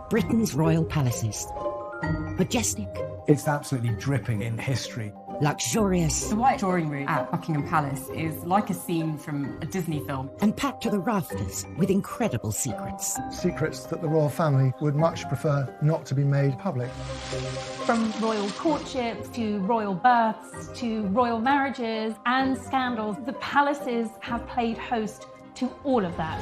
Britain's royal palaces. Majestic, It's absolutely dripping in history. luxurious, The White Drawing Room at Buckingham Palace is like a scene from a Disney film. and packed to the rafters with incredible secrets. Secrets that the royal family would much prefer not to be made public. From royal courtships to royal births to royal marriages and scandals, the palaces have played host to all of that.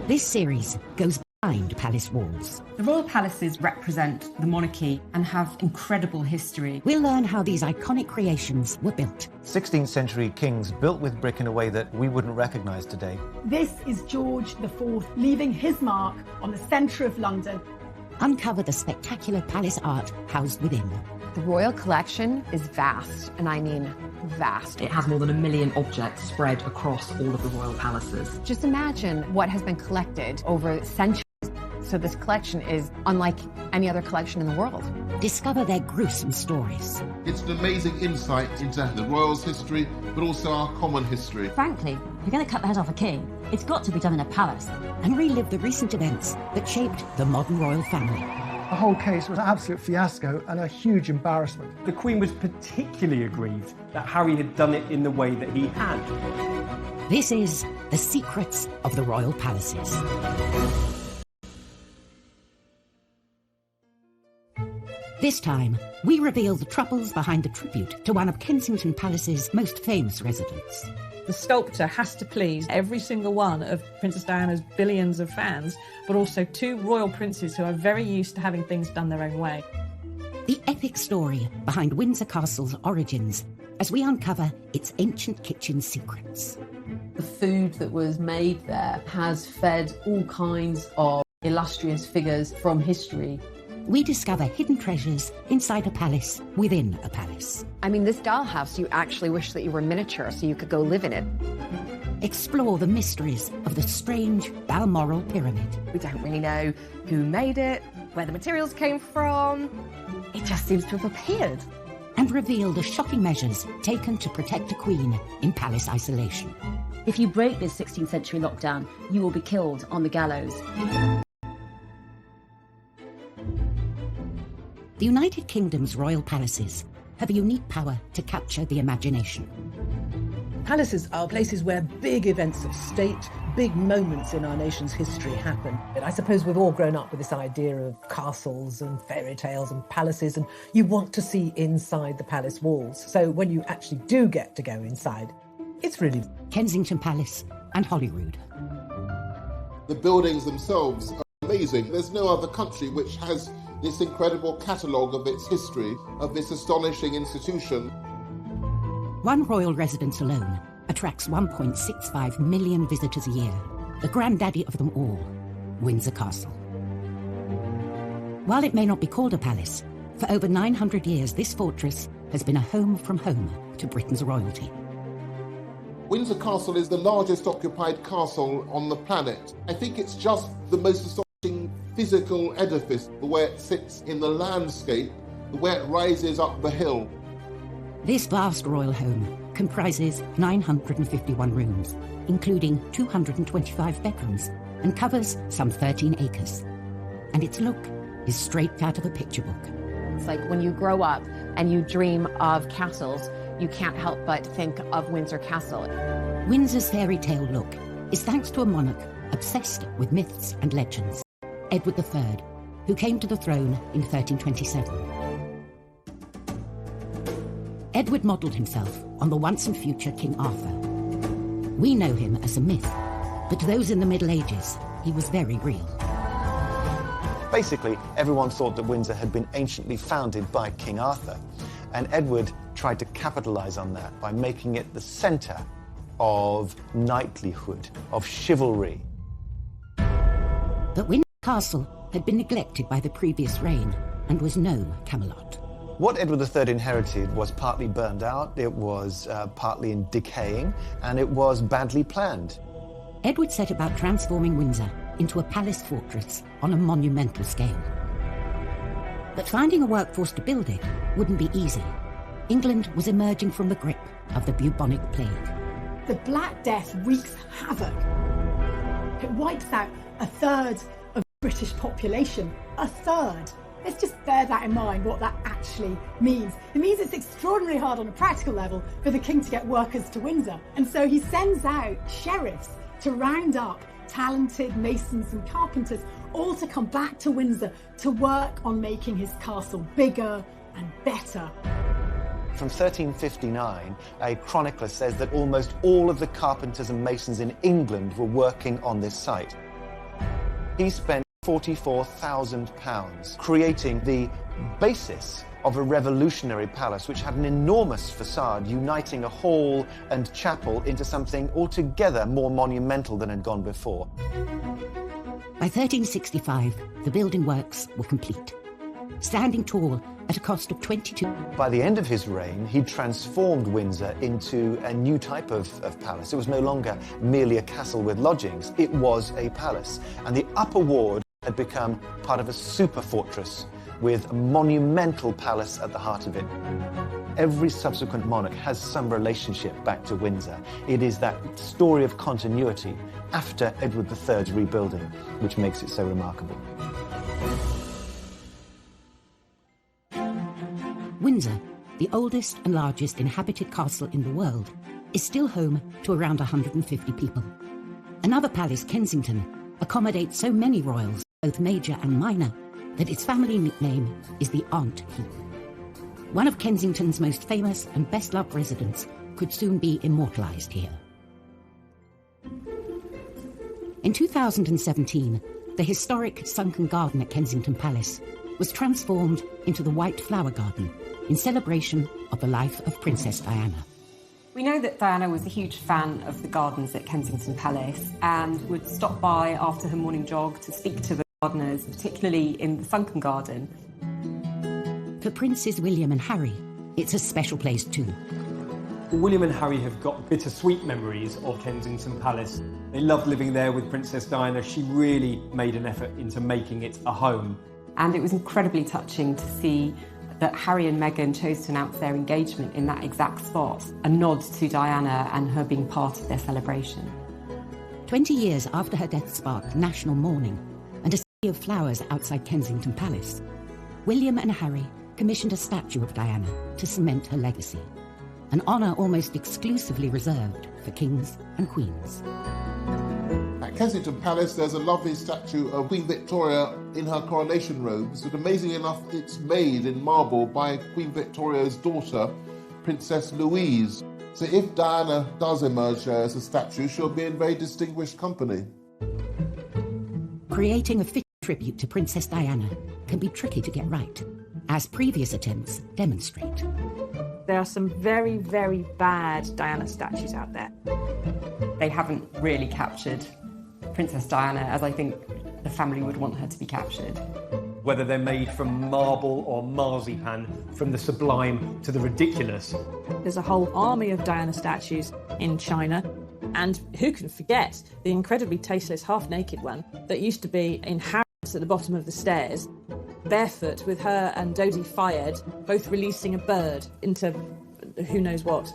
This series goes behind palace walls. The royal palaces represent the monarchy and have incredible history. We'll learn how these iconic creations were built. 16th century kings built with brick in a way that we wouldn't recognise today. This is George IV leaving his mark on the centre of London. Uncover the spectacular palace art housed within. The royal collection is vast, and I mean vast. It has more than 1 million objects spread across all of the royal palaces. Just imagine what has been collected over centuries. So this collection is unlike any other collection in the world. Discover their gruesome stories. It's an amazing insight into the royals' history, but also our common history. Frankly, if you're going to cut the head off a king, it's got to be done in a palace. And relive the recent events that shaped the modern royal family. The whole case was an absolute fiasco and a huge embarrassment. The Queen was particularly aggrieved that Harry had done it in the way that he had. This is The Secrets of the Royal Palaces. This time, we reveal the troubles behind the tribute to one of Kensington Palace's most famous residents. The sculptor has to please every single one of Princess Diana's billions of fans, but also 2 royal princes who are very used to having things done their own way. The epic story behind Windsor Castle's origins as we uncover its ancient kitchen secrets. The food that was made there has fed all kinds of illustrious figures from history. We discover hidden treasures inside a palace within a palace. I mean, this dollhouse, you actually wish that you were miniature so you could go live in it. Explore the mysteries of the strange Balmoral Pyramid. We don't really know who made it, where the materials came from. It just seems to have appeared. And reveal the shocking measures taken to protect a queen in palace isolation. If you break this 16th century lockdown, you will be killed on the gallows. The United Kingdom's royal palaces have a unique power to capture the imagination. Palaces are places where big events of state, big moments in our nation's history happen. And I suppose we've all grown up with this idea of castles and fairy tales and palaces, and you want to see inside the palace walls. So when you actually do get to go inside, it's really Kensington Palace and Holyrood. The buildings themselves are amazing. There's no other country which has this incredible catalogue of its history, of this astonishing institution. One royal residence alone attracts 1.65 million visitors a year, the granddaddy of them all, Windsor Castle. While it may not be called a palace, for over 900 years this fortress has been a home from home to Britain's royalty. Windsor Castle is the largest occupied castle on the planet. I think it's just the most astonishing physical edifice, the way it sits in the landscape, the way it rises up the hill. This vast royal home comprises 951 rooms, including 225 bedrooms, and covers some 13 acres. And its look is straight out of a picture book. It's like when you grow up and you dream of castles, you can't help but think of Windsor Castle. Windsor's fairy tale look is thanks to a monarch obsessed with myths and legends, Edward III, who came to the throne in 1327. Edward modelled himself on the once and future King Arthur. We know him as a myth, but to those in the Middle Ages, he was very real. Basically, everyone thought that Windsor had been anciently founded by King Arthur, and Edward tried to capitalise on that by making it the centre of knightlyhood, of chivalry. But Windsor Castle had been neglected by the previous reign and was no Camelot. What Edward III inherited was partly burned out, it was partly in decaying, and it was badly planned. Edward set about transforming Windsor into a palace fortress on a monumental scale. But finding a workforce to build it wouldn't be easy. England was emerging from the grip of the bubonic plague. The Black Death wreaks havoc. It wipes out a third of British population, a third. Let's just bear that in mind, what that actually means. It means it's extraordinarily hard on a practical level for the king to get workers to Windsor. And so he sends out sheriffs to round up talented masons and carpenters, all to come back to Windsor to work on making his castle bigger and better. From 1359, a chronicler says that almost all of the carpenters and masons in England were working on this site. He spent £44,000 creating the basis of a revolutionary palace which had an enormous facade uniting a hall and chapel into something altogether more monumental than had gone before. By 1365, the building works were complete, standing tall at a cost of 22. By the end of his reign, he transformed Windsor into a new type of palace. It was no longer merely a castle with lodgings, it was a palace. And the upper ward had become part of a super fortress with a monumental palace at the heart of it. Every subsequent monarch has some relationship back to Windsor. It is that story of continuity after Edward III's rebuilding which makes it so remarkable. Windsor, the oldest and largest inhabited castle in the world, is still home to around 150 people. Another palace, Kensington, accommodates so many royals, both major and minor, that its family nickname is the Aunt Keep. One of Kensington's most famous and best-loved residents could soon be immortalised here. In 2017, the historic sunken garden at Kensington Palace was transformed into the White Flower Garden in celebration of the life of Princess Diana. We know that Diana was a huge fan of the gardens at Kensington Palace and would stop by after her morning jog to speak to the gardeners, particularly in the sunken garden. For Princes William and Harry, it's a special place too. William and Harry have got bittersweet memories of Kensington Palace. They loved living there with Princess Diana. She really made an effort into making it a home. And it was incredibly touching to see that Harry and Meghan chose to announce their engagement in that exact spot, a nod to Diana and her being part of their celebration. 20 years after her death sparked national mourning and a sea of flowers outside Kensington Palace, William and Harry commissioned a statue of Diana to cement her legacy, an honour almost exclusively reserved for kings and queens. At Kensington Palace, there's a lovely statue of Queen Victoria in her coronation robes, but amazingly enough, it's made in marble by Queen Victoria's daughter, Princess Louise. So if Diana does emerge there as a statue, she'll be in very distinguished company. Creating a fitting tribute to Princess Diana can be tricky to get right, as previous attempts demonstrate. There are some very, very bad Diana statues out there. They haven't really captured Princess Diana as I think the family would want her to be captured. Whether they're made from marble or marzipan, from the sublime to the ridiculous. There's a whole army of Diana statues in China. And who can forget the incredibly tasteless half-naked one that used to be in Harrods at the bottom of the stairs, barefoot with her and Dodie Fayed both releasing a bird into who knows what.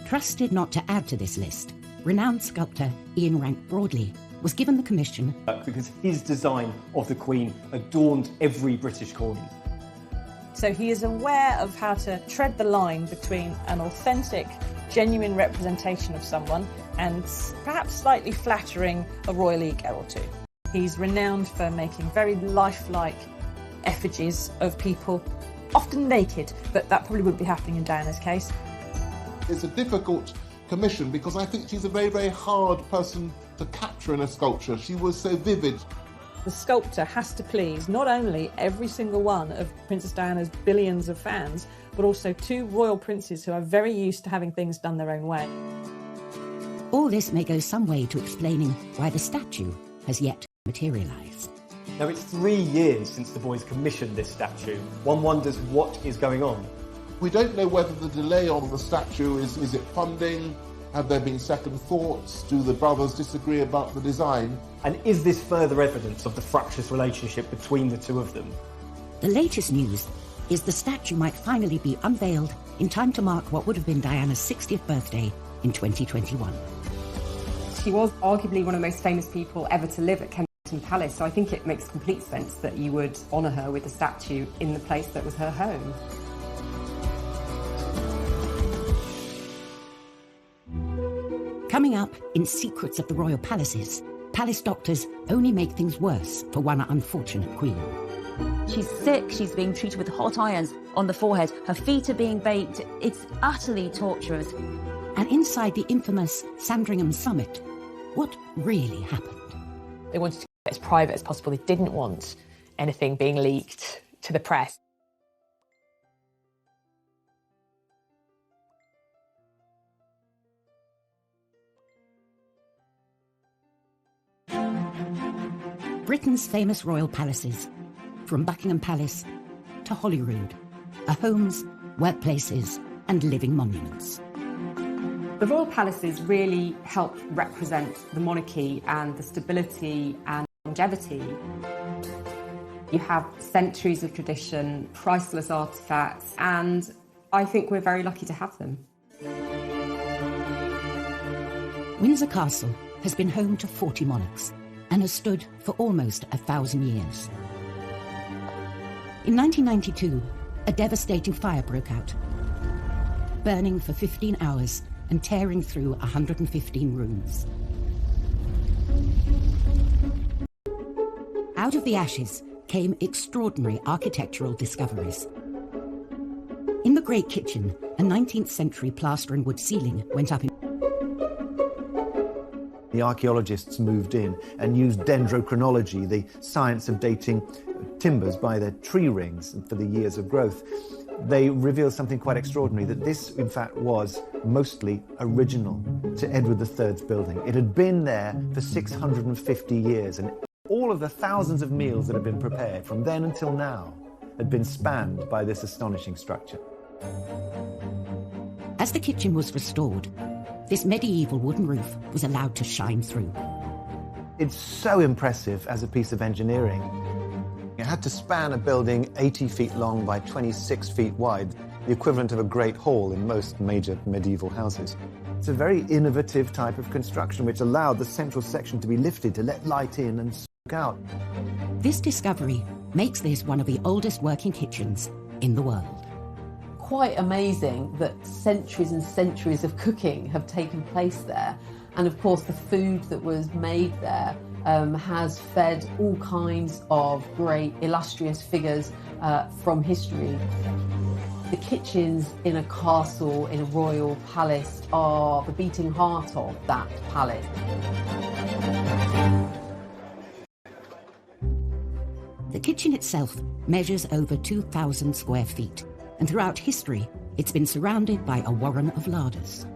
Trusted not to add to this list, renowned sculptor Ian Rank-Broadley was given the commission because his design of the Queen adorned every British corner. So he is aware of how to tread the line between an authentic, genuine representation of someone and perhaps slightly flattering a royal ego or two. He's renowned for making very lifelike effigies of people, often naked, but that probably wouldn't be happening in Diana's case. It's a difficult commission because I think she's a very, very hard person to capture in a sculpture. She was so vivid. The sculptor has to please not only every single one of Princess Diana's billions of fans, but also two royal princes who are very used to having things done their own way. All this may go some way to explaining why the statue has yet to materialise. Now, it's 3 years since the boys commissioned this statue. One wonders what is going on. We don't know whether the delay on the statue is it funding? Have there been second thoughts? Do the brothers disagree about the design? And is this further evidence of the fractious relationship between the two of them? The latest news is the statue might finally be unveiled in time to mark what would have been Diana's 60th birthday in 2021. She was arguably one of the most famous people ever to live at Kensington Kensington Palace, so I think it makes complete sense that you would honour her with a statue in the place that was her home. Coming up in Secrets of the Royal Palaces, palace doctors only make things worse for one unfortunate queen. She's sick, she's being treated with hot irons on the forehead, her feet are being baked. It's utterly torturous. And inside the infamous Sandringham Summit, what really happened? They wanted to get as private as possible. They didn't want anything being leaked to the press. Britain's famous royal palaces, from Buckingham Palace to Holyrood, are homes, workplaces and living monuments. The royal palaces really help represent the monarchy and the stability and longevity. You have centuries of tradition, priceless artefacts, and I think we're very lucky to have them. Windsor Castle has been home to 40 monarchs and has stood for almost 1,000 years. In 1992, a devastating fire broke out, burning for 15 hours and tearing through 115 rooms. Out of the ashes came extraordinary architectural discoveries. In the Great Kitchen, a 19th century plaster and wood ceiling went up in. The archaeologists moved in and used dendrochronology, the science of dating timbers by their tree rings for the years of growth. They revealed something quite extraordinary, that this, in fact, was mostly original to Edward III's building. It had been there for 650 years, and all of the thousands of meals that had been prepared from then until now had been spanned by this astonishing structure. As the kitchen was restored, this medieval wooden roof was allowed to shine through. It's so impressive as a piece of engineering. It had to span a building 80 feet long by 26 feet wide, the equivalent of a great hall in most major medieval houses. It's a very innovative type of construction which allowed the central section to be lifted to let light in and soak out. This discovery makes this one of the oldest working kitchens in the world. Quite amazing that centuries and centuries of cooking have taken place there, and of course the food that was made there has fed all kinds of great illustrious figures from history. The kitchens in a castle, in a royal palace, are the beating heart of that palace. The kitchen itself measures over 2,000 square feet, and throughout history, it's been surrounded by a warren of larders.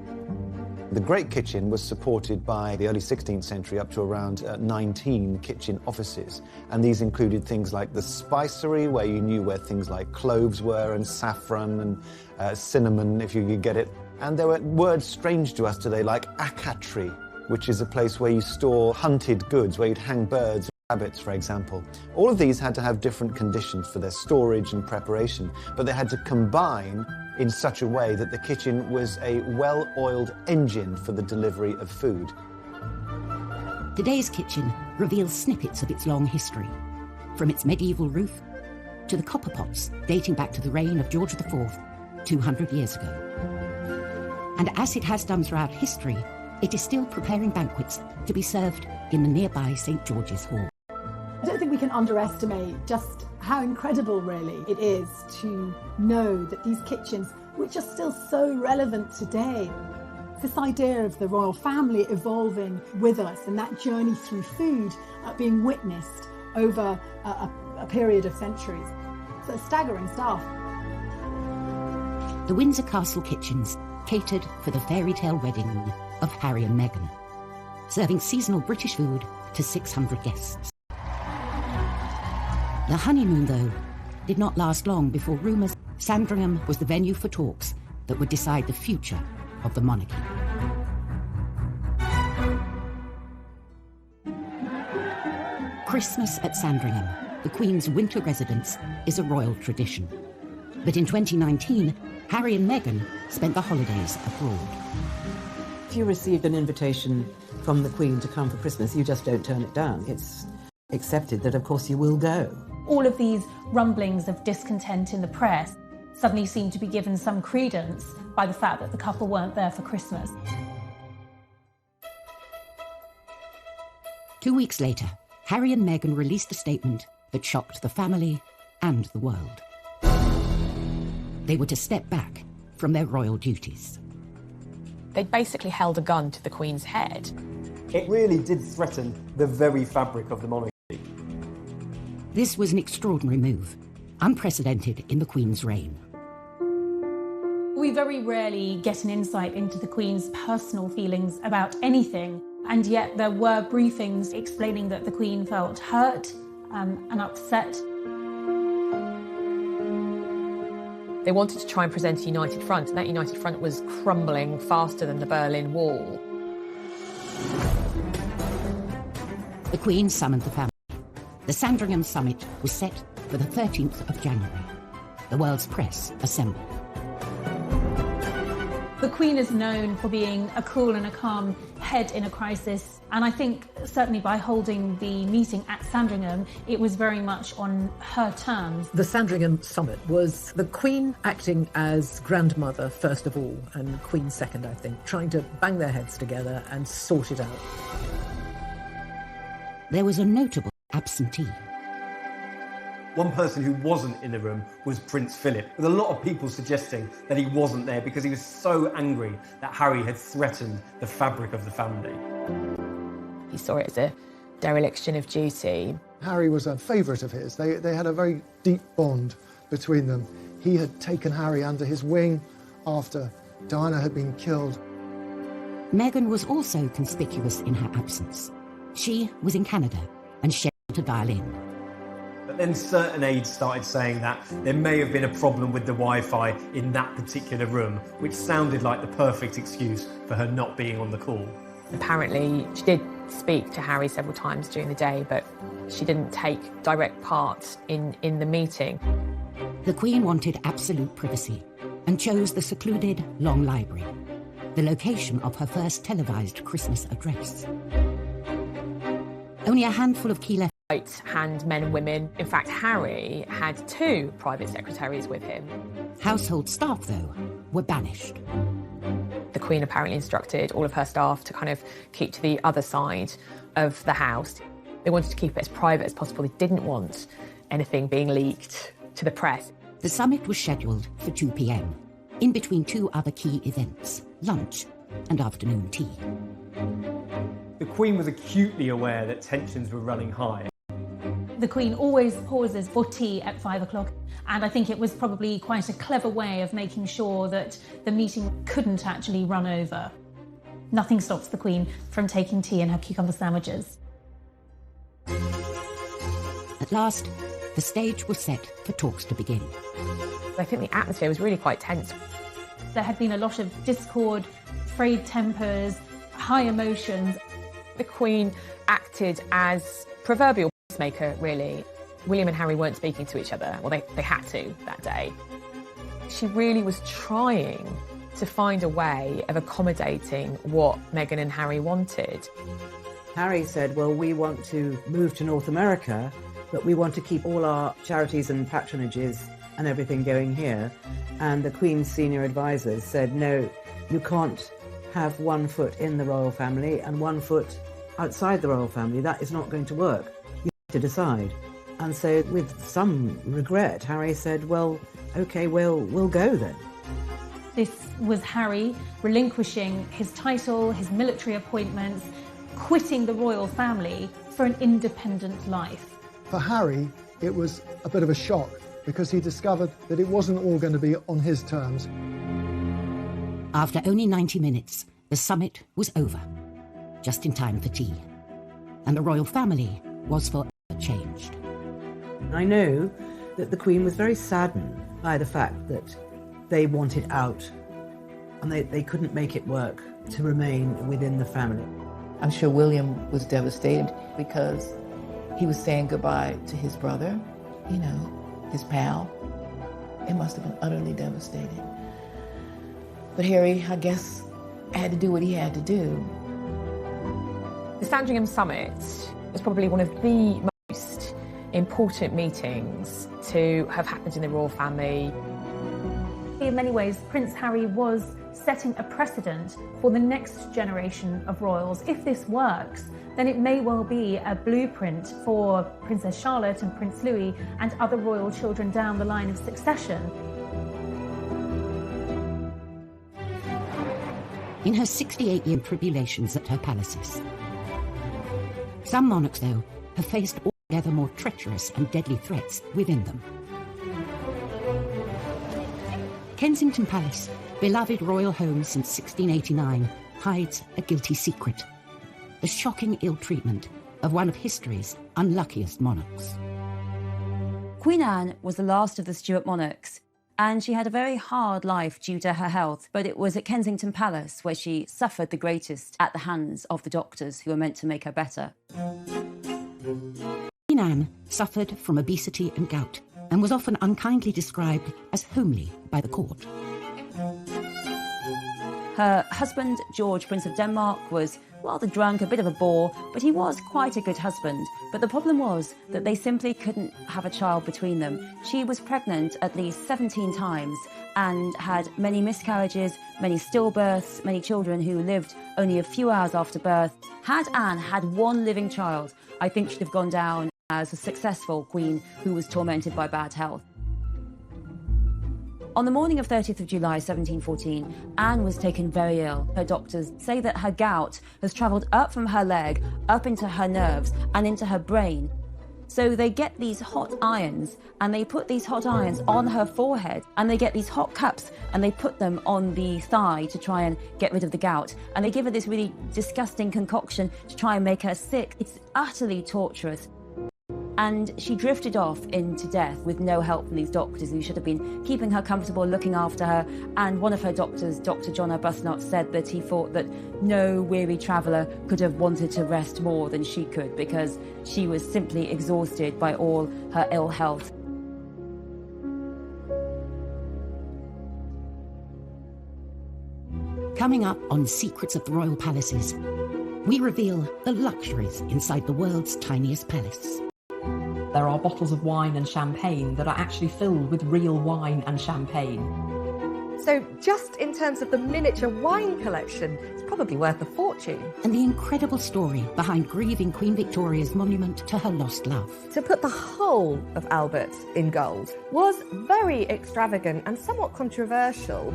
The Great Kitchen was supported by the early 16th century up to around 19 kitchen offices. And these included things like the spicery, where you knew where things like cloves were, and saffron and cinnamon, if you could get it. And there were words strange to us today, like acatree, which is a place where you store hunted goods, where you'd hang birds, rabbits, for example. All of these had to have different conditions for their storage and preparation, but they had to combine in such a way that the kitchen was a well-oiled engine for the delivery of food. Today's kitchen reveals snippets of its long history, from its medieval roof to the copper pots dating back to the reign of George IV 200 years ago. And as it has done throughout history, it is still preparing banquets to be served in the nearby St. George's Hall. I don't think we can underestimate just how incredible, really, it is to know that these kitchens, which are still so relevant today, this idea of the royal family evolving with us and that journey through food being witnessed over a period of centuries. So it's staggering stuff. The Windsor Castle kitchens catered for the fairy tale wedding of Harry and Meghan, serving seasonal British food to 600 guests. The honeymoon, though, did not last long before rumours Sandringham was the venue for talks that would decide the future of the monarchy. Christmas at Sandringham, the Queen's winter residence, is a royal tradition. But in 2019, Harry and Meghan spent the holidays abroad. If you received an invitation from the Queen to come for Christmas, you just don't turn it down. It's accepted that, of course, you will go. All of these rumblings of discontent in the press suddenly seem to be given some credence by the fact that the couple weren't there for Christmas. 2 weeks later, Harry and Meghan released a statement that shocked the family and the world. They were to step back from their royal duties. They basically held a gun to the Queen's head. It really did threaten the very fabric of the monarchy. This was an extraordinary move, unprecedented in the Queen's reign. We very rarely get an insight into the Queen's personal feelings about anything, and yet there were briefings explaining that the Queen felt hurt and upset. They wanted to try and present a united front, and that united front was crumbling faster than the Berlin Wall. The Queen summoned the family. The Sandringham summit was set for the 13th of January. The world's press assembled. The Queen is known for being a cool and a calm head in a crisis, and I think certainly by holding the meeting at Sandringham, it was very much on her terms. The Sandringham summit was the Queen acting as grandmother first of all, and Queen second, I think, trying to bang their heads together and sort it out. There was a notable absentee. One person who wasn't in the room was Prince Philip, with a lot of people suggesting that he wasn't there because he was so angry that Harry had threatened the fabric of the family. He saw it as a dereliction of duty. Harry was a favourite of his. They had a very deep bond between them. He had taken Harry under his wing after Diana had been killed. Meghan was also conspicuous in her absence. She was in Canada and scheduled to dial in. But then certain aides started saying that there may have been a problem with the Wi-Fi in that particular room, which sounded like the perfect excuse for her not being on the call. Apparently, she did speak to Harry several times during the day, but she didn't take direct part in the meeting. The Queen wanted absolute privacy and chose the secluded Long Library, the location of her first televised Christmas address. Only a handful of key left Right-hand men and women. In fact, Harry had 2 private secretaries with him. Household staff, though, were banished. The Queen apparently instructed all of her staff to kind of keep to the other side of the house. They wanted to keep it as private as possible. They didn't want anything being leaked to the press. The summit was scheduled for 2 p.m, in between 2 other key events, lunch and afternoon tea. The Queen was acutely aware that tensions were running high. The Queen always pauses for tea at 5 o'clock, and I think it was probably quite a clever way of making sure that the meeting couldn't actually run over. Nothing stops the Queen from taking tea and her cucumber sandwiches. At last, the stage was set for talks to begin. I think the atmosphere was really quite tense. There had been a lot of discord, frayed tempers, high emotions. The Queen acted as proverbial peacemaker, really. William and Harry weren't speaking to each other. Well, they had to that day. She really was trying to find a way of accommodating what Meghan and Harry wanted. Harry said, well, we want to move to North America, but we want to keep all our charities and patronages and everything going here. And the Queen's senior advisors said, no, you can't have one foot in the royal family and one foot outside the royal family. That is not going to work. You have to decide. And so with some regret, Harry said, well, OK, we'll go then. This was Harry relinquishing his title, his military appointments, quitting the royal family for an independent life. For Harry, it was a bit of a shock because he discovered that it wasn't all going to be on his terms. After only 90 minutes, the summit was over, just in time for tea. And the royal family was forever changed. I know that the Queen was very saddened by the fact that they wanted out and they couldn't make it work to remain within the family. I'm sure William was devastated because he was saying goodbye to his brother, you know, his pal. It must have been utterly devastating. But Harry, I guess, had to do what he had to do. The Sandringham Summit was probably one of the important meetings to have happened in the royal family. In many ways, Prince Harry was setting a precedent for the next generation of royals. If this works, then it may well be a blueprint for Princess Charlotte and Prince Louis and other royal children down the line of succession. In her 68-year tribulations at her palaces, some monarchs, though, have faced altogether more treacherous and deadly threats within them. Kensington Palace, beloved royal home since 1689, hides a guilty secret: the shocking ill treatment of one of history's unluckiest monarchs. Queen Anne was the last of the Stuart monarchs, and she had a very hard life due to her health, but it was at Kensington Palace where she suffered the greatest at the hands of the doctors who were meant to make her better. Queen Anne suffered from obesity and gout, and was often unkindly described as homely by the court. Her husband, George, Prince of Denmark, was rather drunk, a bit of a bore, but he was quite a good husband. But the problem was that they simply couldn't have a child between them. She was pregnant at least 17 times and had many miscarriages, many stillbirths, many children who lived only a few hours after birth. Had Anne had one living child, I think she'd have gone down as a successful queen who was tormented by bad health. On the morning of 30th of July 1714, Anne was taken very ill. Her doctors say that her gout has travelled up from her leg, up into her nerves and into her brain. So they get these hot irons and they put these hot irons on her forehead, and they get these hot cups and they put them on the thigh to try and get rid of the gout. And they give her this really disgusting concoction to try and make her sick. It's utterly torturous. And she drifted off into death with no help from these doctors who should have been keeping her comfortable, looking after her. And one of her doctors, Dr. John Arbuthnot, said that he thought that no weary traveller could have wanted to rest more than she could, because she was simply exhausted by all her ill health. Coming up on Secrets of the Royal Palaces, we reveal the luxuries inside the world's tiniest palace. There are bottles of wine and champagne that are actually filled with real wine and champagne. So just in terms of the miniature wine collection, it's probably worth a fortune. And the incredible story behind grieving Queen Victoria's monument to her lost love. To put the whole of Albert in gold was very extravagant and somewhat controversial.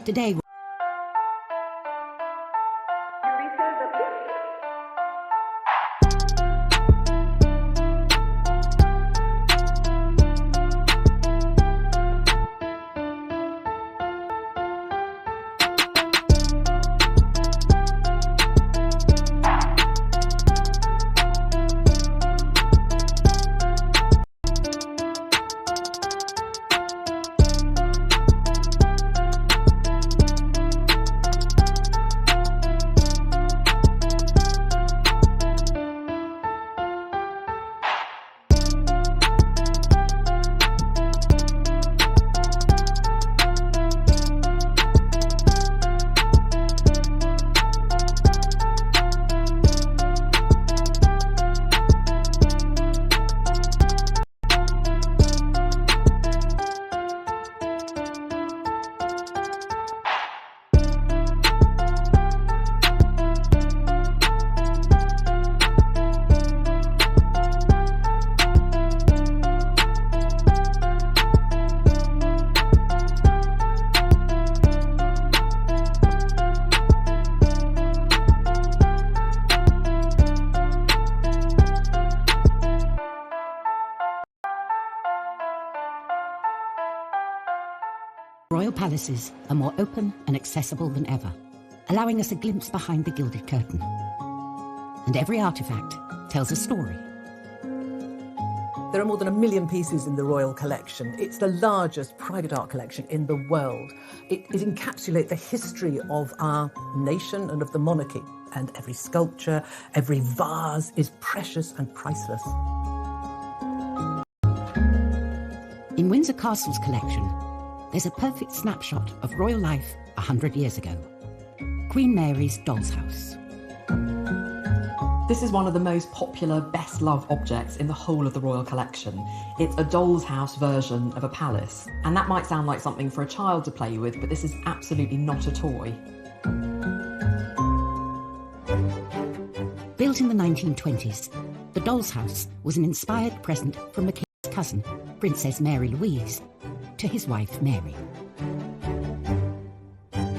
Today, royal palaces are more open and accessible than ever, allowing us a glimpse behind the gilded curtain. And every artifact tells a story. There are more than 1 million pieces in the royal collection. It's the largest private art collection in the world. It encapsulates the history of our nation and of the monarchy. And every sculpture, every vase is precious and priceless. In Windsor Castle's collection, there's a perfect snapshot of royal life 100 years ago. Queen Mary's doll's house. This is one of the most popular, best-loved objects in the whole of the royal collection. It's a doll's house version of a palace. And that might sound like something for a child to play with, but this is absolutely not a toy. Built in the 1920s, the doll's house was an inspired present from the king's cousin, Princess Mary Louise, to his wife Mary.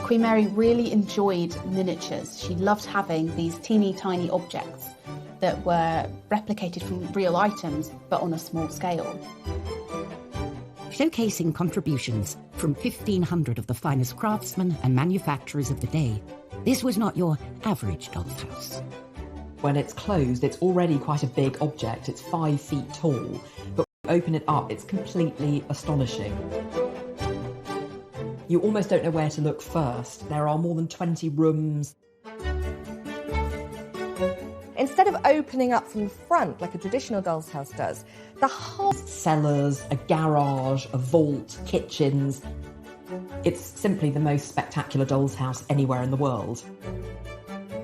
Queen Mary really enjoyed miniatures. She loved having these teeny tiny objects that were replicated from real items, but on a small scale. Showcasing contributions from 1,500 of the finest craftsmen and manufacturers of the day, this was not your average doll's house. When it's closed, it's already quite a big object. It's 5 feet tall, but when you open it up, it's completely astonishing. You almost don't know where to look first. There are more than 20 rooms. Instead of opening up from the front like a traditional doll's house does, the whole cellars, a garage, a vault, kitchens. It's simply the most spectacular doll's house anywhere in the world.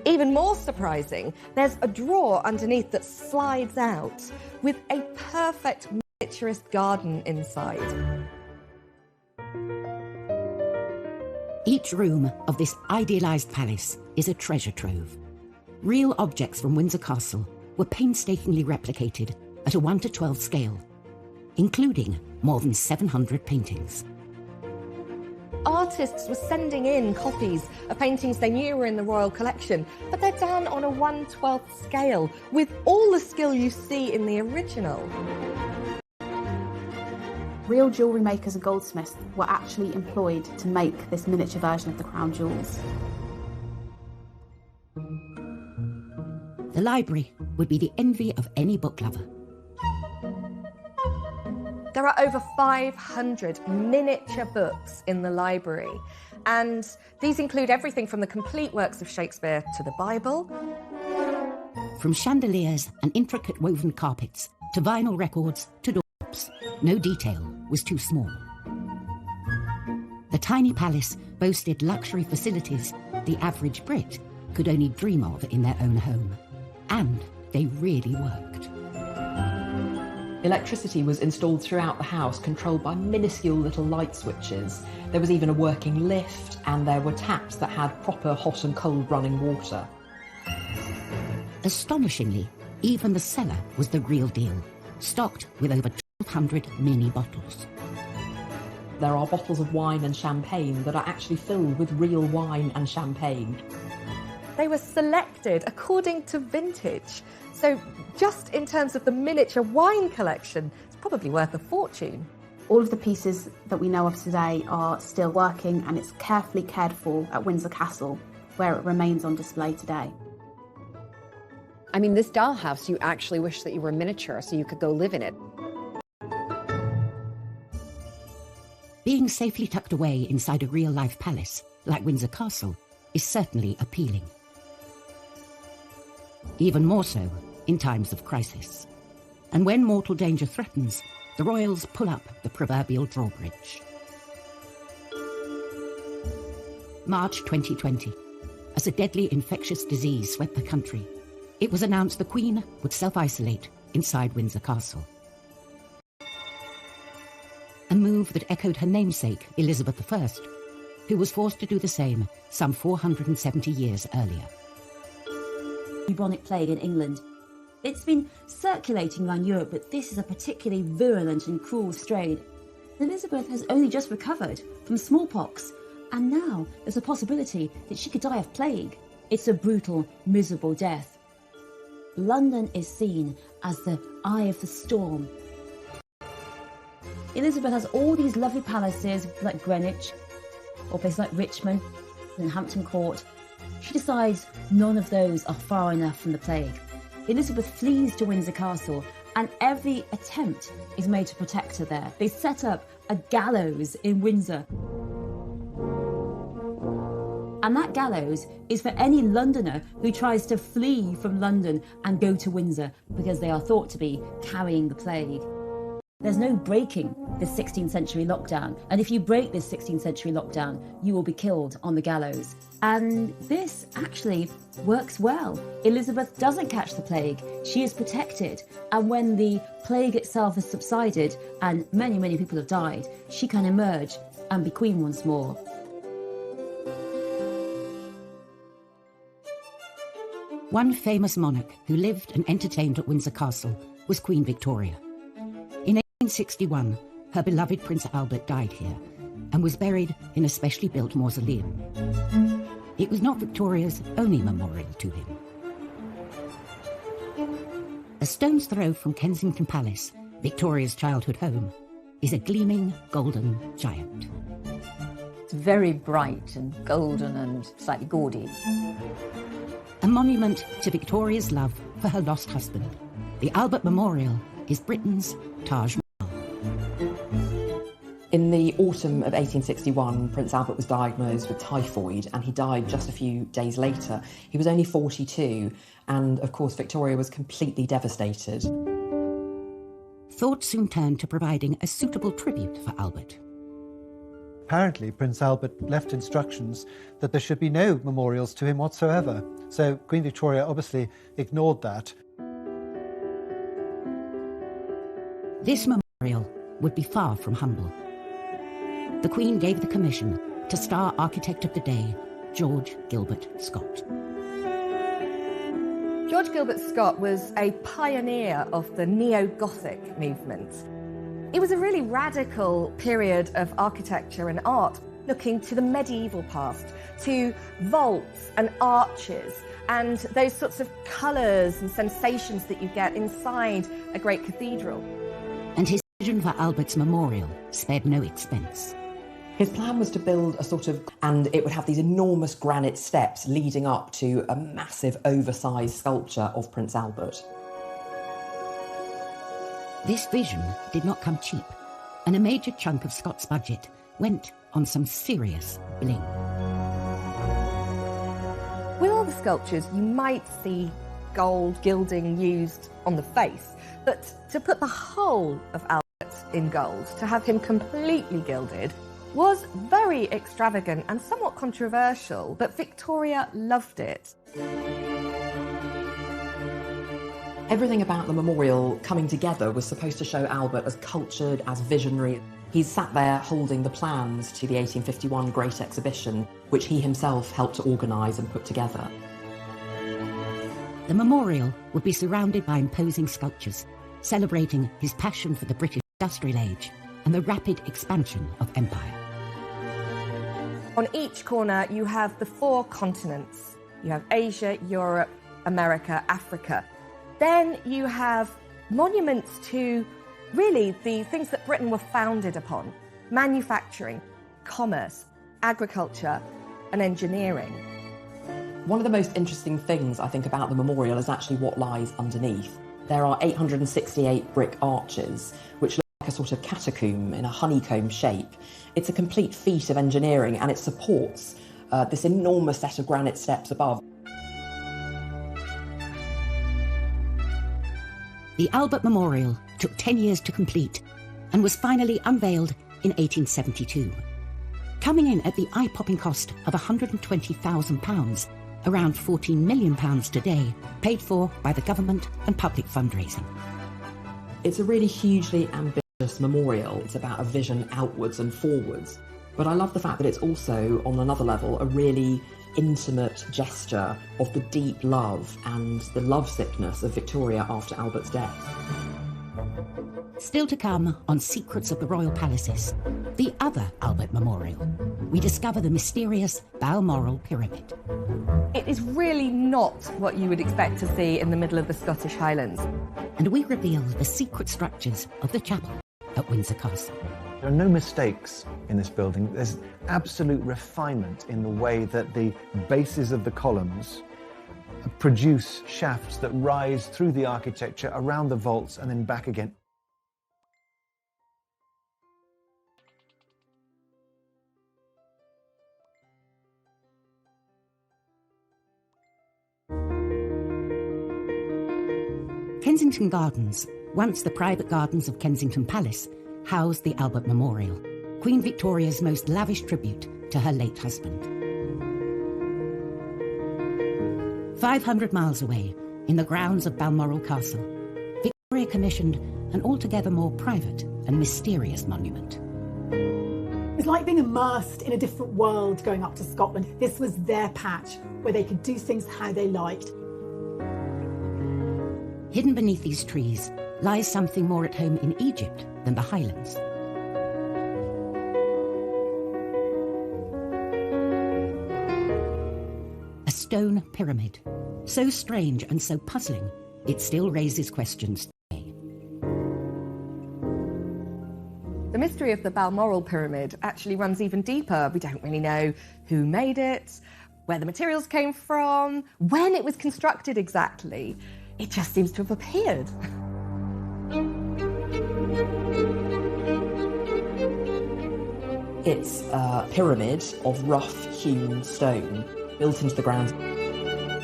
Even more surprising, there's a drawer underneath that slides out with a perfect miniaturist garden inside. Each room of this idealised palace is a treasure trove. Real objects from Windsor Castle were painstakingly replicated at a 1:12 scale, including more than 700 paintings. Artists were sending in copies of paintings they knew were in the royal collection, but they're done on a 1/12 scale with all the skill you see in the original. Real jewellery makers and goldsmiths were actually employed to make this miniature version of the crown jewels. The library would be the envy of any book lover. There are over 500 miniature books in the library, and these include everything from the complete works of Shakespeare to the Bible. From chandeliers and intricate woven carpets to vinyl records to doorknobs, no detail was too small. The tiny palace boasted luxury facilities the average Brit could only dream of in their own home. And they really worked. Electricity was installed throughout the house, controlled by minuscule little light switches. There was even a working lift, and there were taps that had proper hot and cold running water. Astonishingly, even the cellar was the real deal, stocked with over 1,200 mini bottles. There are bottles of wine and champagne that are actually filled with real wine and champagne. They were selected according to vintage. So just in terms of the miniature wine collection, it's probably worth a fortune. All of the pieces that we know of today are still working, and it's carefully cared for at Windsor Castle, where it remains on display today. I mean, this dollhouse, you actually wish that you were miniature so you could go live in it. Being safely tucked away inside a real-life palace, like Windsor Castle, is certainly appealing. Even more so in times of crisis. And when mortal danger threatens, the royals pull up the proverbial drawbridge. March 2020. As a deadly infectious disease swept the country, it was announced the Queen would self-isolate inside Windsor Castle. A move that echoed her namesake, Elizabeth I, who was forced to do the same some 470 years earlier. Bubonic plague in England. It's been circulating around Europe, but this is a particularly virulent and cruel strain. Elizabeth has only just recovered from smallpox, and now there's a possibility that she could die of plague. It's a brutal, miserable death. London is seen as the eye of the storm. Elizabeth has all these lovely palaces like Greenwich, or places like Richmond and Hampton Court. She decides none of those are far enough from the plague. Elizabeth flees to Windsor Castle, and every attempt is made to protect her there. They set up a gallows in Windsor. And that gallows is for any Londoner who tries to flee from London and go to Windsor, because they are thought to be carrying the plague. There's no breaking this 16th century lockdown. And if you break this 16th century lockdown, you will be killed on the gallows. And this actually works well. Elizabeth doesn't catch the plague. She is protected. And when the plague itself has subsided and many, many people have died, she can emerge and be queen once more. One famous monarch who lived and entertained at Windsor Castle was Queen Victoria. In 1861, her beloved Prince Albert died here and was buried in a specially built mausoleum. It was not Victoria's only memorial to him. A stone's throw from Kensington Palace, Victoria's childhood home, is a gleaming golden giant. It's very bright and golden and slightly gaudy. A monument to Victoria's love for her lost husband. The Albert Memorial is Britain's Taj Mahal. In the autumn of 1861, Prince Albert was diagnosed with typhoid and he died just a few days later. He was only 42 and, of course, Victoria was completely devastated. Thought soon turned to providing a suitable tribute for Albert. Apparently, Prince Albert left instructions that there should be no memorials to him whatsoever. So Queen Victoria obviously ignored that. This memorial would be far from humble. The Queen gave the commission to star architect of the day, George Gilbert Scott. George Gilbert Scott was a pioneer of the neo-Gothic movement. It was a really radical period of architecture and art, looking to the medieval past, to vaults and arches and those sorts of colours and sensations that you get inside a great cathedral. And his vision for Albert's memorial spared no expense. His plan was to build a sort of, and it would have these enormous granite steps leading up to a massive oversized sculpture of Prince Albert. This vision did not come cheap, and a major chunk of Scott's budget went on some serious bling. With all the sculptures, you might see gold gilding used on the face, but to put the whole of Albert in gold, to have him completely gilded, was very extravagant and somewhat controversial, but Victoria loved it. Everything about the memorial coming together was supposed to show Albert as cultured, as visionary. He's sat there holding the plans to the 1851 Great Exhibition, which he himself helped to organise and put together. The memorial would be surrounded by imposing sculptures, celebrating his passion for the British industrial age and the rapid expansion of empire. On each corner, you have the 4 continents. You have Asia, Europe, America, Africa. Then you have monuments to really the things that Britain were founded upon: manufacturing, commerce, agriculture, and engineering. One of the most interesting things I think about the memorial is actually what lies underneath. There are 868 brick arches, which look like a sort of catacomb in a honeycomb shape. It's a complete feat of engineering, and it supports this enormous set of granite steps above. The Albert Memorial took 10 years to complete and was finally unveiled in 1872. Coming in at the eye-popping cost of £120,000, around £14 million today, paid for by the government and public fundraising. It's a really hugely ambitious memorial. It's about a vision outwards and forwards. But I love the fact that it's also, on another level, a really intimate gesture of the deep love and the lovesickness of Victoria after Albert's death. Still to come on Secrets of the Royal Palaces, the other Albert Memorial, we discover the mysterious Balmoral Pyramid. It is really not what you would expect to see in the middle of the Scottish Highlands. And we reveal the secret structures of the chapel at Windsor Castle. There are no mistakes in this building. There's absolute refinement in the way that the bases of the columns produce shafts that rise through the architecture, around the vaults, and then back again. Kensington Gardens Once the private gardens of Kensington Palace housed the Albert Memorial, Queen Victoria's most lavish tribute to her late husband. 500 miles away, in the grounds of Balmoral Castle, Victoria commissioned an altogether more private and mysterious monument. It's like being immersed in a different world going up to Scotland. This was their patch where they could do things how they liked. Hidden beneath these trees lies something more at home in Egypt than the Highlands. A stone pyramid, so strange and so puzzling, it still raises questions today. The mystery of the Balmoral Pyramid actually runs even deeper. We don't really know who made it, where the materials came from, when it was constructed exactly. It just seems to have appeared. It's a pyramid of rough-hewn stone built into the ground.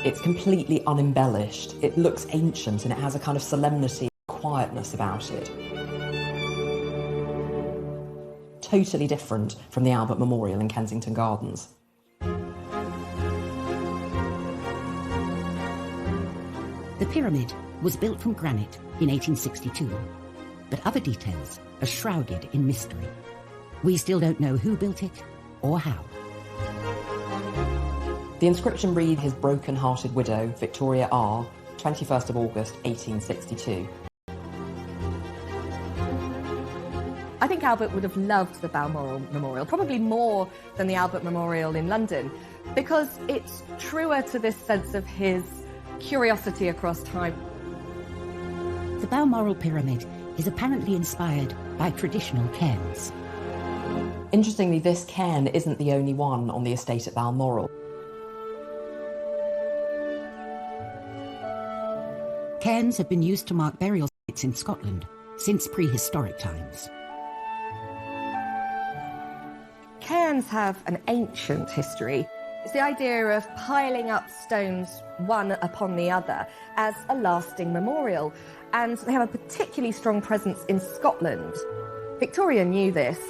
It's completely unembellished. It looks ancient and it has a kind of solemnity, quietness about it. Totally different from the Albert Memorial in Kensington Gardens. The pyramid was built from granite in 1862, but other details are shrouded in mystery. We still don't know who built it or how. The inscription reads his broken-hearted widow, Victoria R., 21st of August, 1862. I think Albert would have loved the Balmoral Memorial, probably more than the Albert Memorial in London, because it's truer to this sense of his curiosity across time. The Balmoral Pyramid is apparently inspired by traditional cairns. Interestingly, this cairn isn't the only one on the estate at Balmoral. Cairns have been used to mark burial sites in Scotland since prehistoric times. Cairns have an ancient history. It's the idea of piling up stones one upon the other as a lasting memorial, and they have a particularly strong presence in Scotland. Victoria knew this.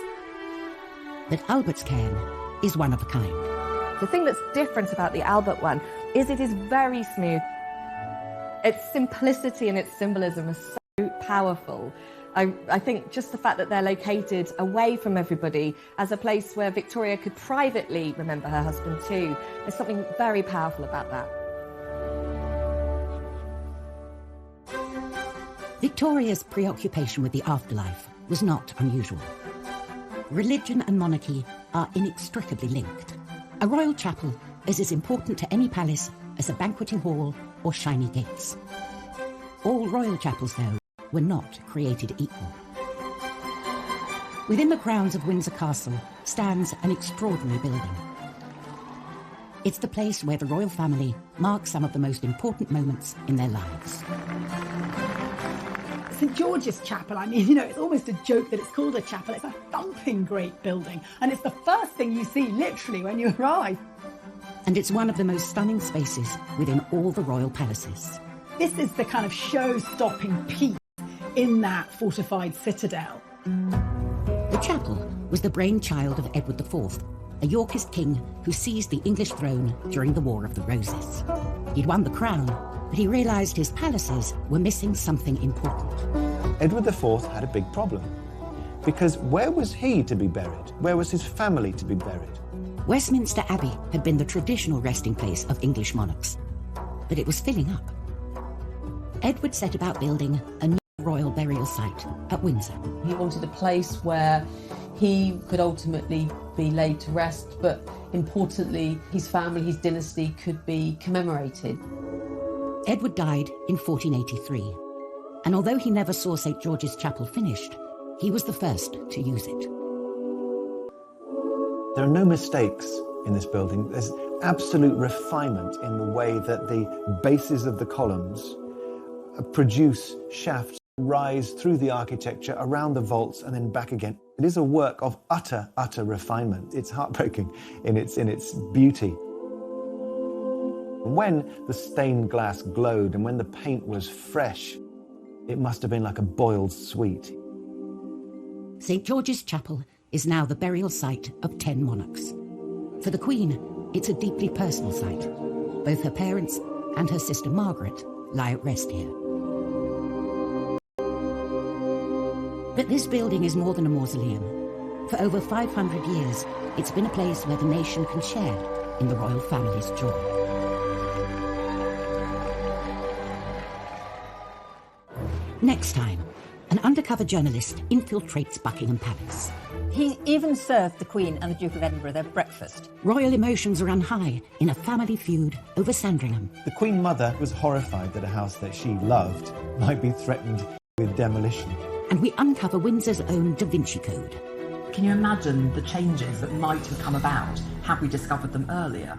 But Albert's cairn is one of a kind. The thing that's different about the Albert one is it is very smooth. Its simplicity and its symbolism are so powerful. I think just the fact that they're located away from everybody as a place where Victoria could privately remember her husband too, there's something very powerful about that. Victoria's preoccupation with the afterlife was not unusual. Religion and monarchy are inextricably linked. A royal chapel is as important to any palace as a banqueting hall or shiny gates. All royal chapels, though, were not created equal. Within the grounds of Windsor Castle stands an extraordinary building. It's the place where the royal family mark some of the most important moments in their lives. St George's Chapel, I mean, it's almost a joke that it's called a chapel. It's a thumping great building, and it's the first thing you see, literally, when you arrive. And it's one of the most stunning spaces within all the royal palaces. This is the kind of show-stopping piece in that fortified citadel. The chapel was the brainchild of Edward IV, a Yorkist king who seized the English throne during the War of the Roses. He'd won the crown, but he realised his palaces were missing something important. Edward IV had a big problem, because where was he to be buried? Where was his family to be buried? Westminster Abbey had been the traditional resting place of English monarchs, but it was filling up. Edward set about building a new royal burial site at Windsor. He wanted a place where he could ultimately be laid to rest, but importantly, his family, his dynasty could be commemorated. Edward died in 1483, and although he never saw St George's Chapel finished, he was the first to use it. There are no mistakes in this building. There's absolute refinement in the way that the bases of the columns produce shafts, rise through the architecture, around the vaults, and then back again. It is a work of utter refinement. It's heartbreaking in its beauty. When the stained glass glowed and when the paint was fresh, It must have been like a boiled sweet. St George's Chapel is now the burial site of 10 monarchs. For the Queen, it's a deeply personal site. Both her parents and her sister Margaret lie at rest here. But this building is more than a mausoleum. For over 500 years, it's been a place where the nation can share in the royal family's joy. Next time, an undercover journalist infiltrates Buckingham Palace. He even served the Queen and the Duke of Edinburgh their breakfast. Royal emotions run high in a family feud over Sandringham. The Queen Mother was horrified that a house that she loved might be threatened with demolition. And we uncover Windsor's own Da Vinci Code. Can you imagine the changes that might have come about had we discovered them earlier?